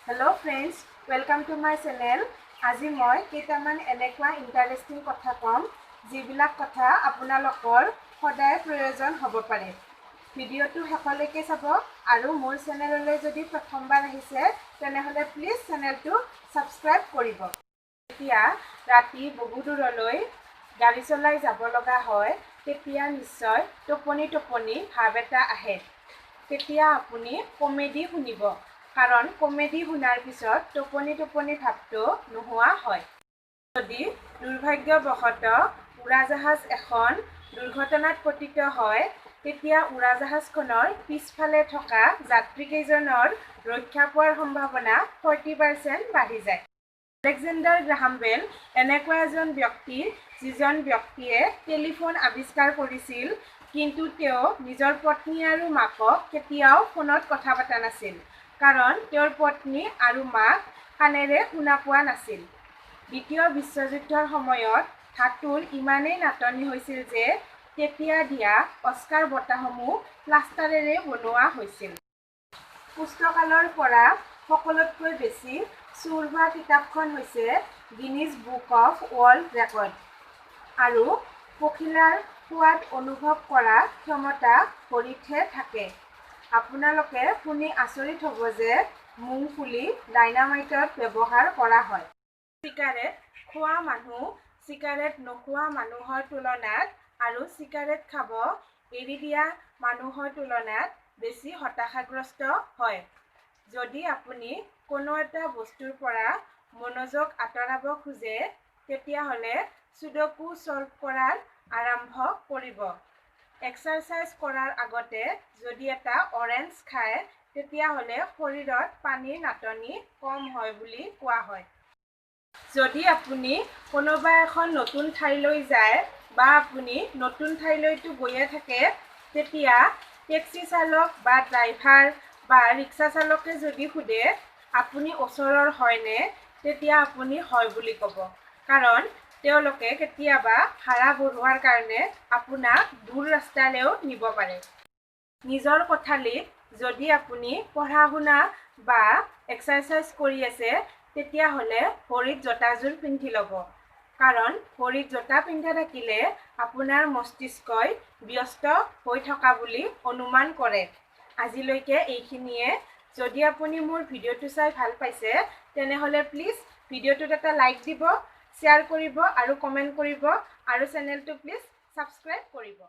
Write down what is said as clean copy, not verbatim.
Hello friends, welcome to my channel. আজি মই কেইটামান এনেকুৱা ইন্টাৰেষ্টিং কথা কম যিবিলাক কথা আপোনালোকৰ সদায় প্ৰয়োজন হ'ব পাৰে। ভিডিঅ'টো শেষলৈকে চাব আৰু মোৰ চেনেললৈ যদি প্ৰথমবাৰ আহিছে তেনেহ'লে প্লিজ চেনেলটো সাবস্ক্ৰাইব কৰিব। এতিয়া ৰাতি বহু দূৰলৈ গাড়ী চলাই যাব লগা হয় তেতিয়া নিশ্চয় টোপনি ভাৱ এটা আহে। তেতিয়া আপুনি কমেডি শুনিব। কাৰণ কমেডি শুনাৰ পিছত টোপনি ভাৱটো নোহোৱা হয়। যদি দুৰ্ভাগ্যবশতঃ উৰাজাহাজ এখন দুৰ্ঘটনাত পতিত হয় তেতিয়া উৰাজাহাজখনৰ পিছফালে থকা যাত্ৰীকেইজনৰ ৰক্ষা পোৱাৰ সম্ভাৱনা 40% বাঢ়ি যায়। আলেকজেণ্ডাৰ গ্ৰাহাম বেল এনেকুৱা এজন ব্যক্তি যিজন ব্যক্তিয়ে টেলিফোন আৱিষ্কাৰ কৰিছিল কিন্তু তেওঁ নিজৰ পত্নী আৰু মাকক কেতিয়াও ফোনত কথা পতা নাছিল। কাৰণ তেওঁৰ পত্নী আৰু মাক কাণেৰে শুনা পোৱা নাছিল। দ্বিতীয় বিশ্বযুদ্ধৰ সময়ত ধাতুৰ ইমানেই নাটনি হৈছিল যে তেতিয়া দিয়া অস্কাৰ বঁটাসমূহ প্লাষ্টাৰেৰে বনোৱা হৈছিল। পুস্তকালৰ পৰা সকলোতকৈ বেছি চুৰ হোৱা কিতাপখন হৈছে Guinness book of world record. আৰু পখিলাৰ সোৱাদ অনুভৱ কৰা ক্ষমতা ভৰিতহে থাকে। আপোনালোকে শুনি আচৰিত হ'ব যে মুংফুলি ডাইনামাইটত ব্যৱহাৰ কৰা হয়। চিগাৰেট খোৱা মানুহ চিগাৰেট নোখোৱা মানুহৰ তুলনাত আৰু চিগাৰেট খাব এৰি দিয়া মানুহৰ তুলনাত বেছি হতাশাগ্ৰস্ত হয়। যদি আপুনি কোনো এটা বস্তুৰ পৰা মনোযোগ আঁতৰাব খোজে তেতিয়াহ'লে সুডোকু সলভ কৰাৰ আৰম্ভ কৰিব। এক্সাৰচাইজ কৰাৰ আগতে যদি এটা অৰেঞ্জ খায় তেতিয়াহ'লে শৰীৰত পানীৰ নাটনি কম হয় বুলি কোৱা হয়। যদি আপুনি কোনোবা এখন নতুন ঠাইলৈ যায় বা আপুনি নতুন ঠাইলৈতো গৈয়ে থাকে তেতিয়া টেক্সি চালক বা ড্ৰাইভাৰ বা ৰিক্সা চালকে যদি সোধে আপুনি ওচৰৰ হয়নে তেতিয়া আপুনি হয় বুলি ক'ব। কাৰণ তেওঁলোকে কেতিয়াবা ভাড়া বঢ়োৱাৰ কাৰণে আপোনাক দূৰ ৰাস্তালৈও নিব পাৰে। নিজৰ কোঠালিত যদি আপুনি পঢ়া শুনা বা এক্সাৰচাইজ কৰি আছে তেতিয়াহ'লে ভৰিত জোতাযোৰ পিন্ধি ল'ব। কাৰণ ভৰিত জোতা পিন্ধা থাকিলে আপোনাৰ মস্তিষ্কই ব্যস্ত হৈ থকা বুলি অনুমান কৰে। আজিলৈকে এইখিনিয়ে। যদি আপুনি মোৰ ভিডিঅ'টো চাই ভাল পাইছে তেনেহ'লে প্লিজ ভিডিঅ'টোত এটা লাইক দিব, শ্বেয়াৰ কৰিব আৰু কমেণ্ট কৰিব আৰু চেনেলটো প্লিজ ছাবস্ক্ৰাইব কৰিব।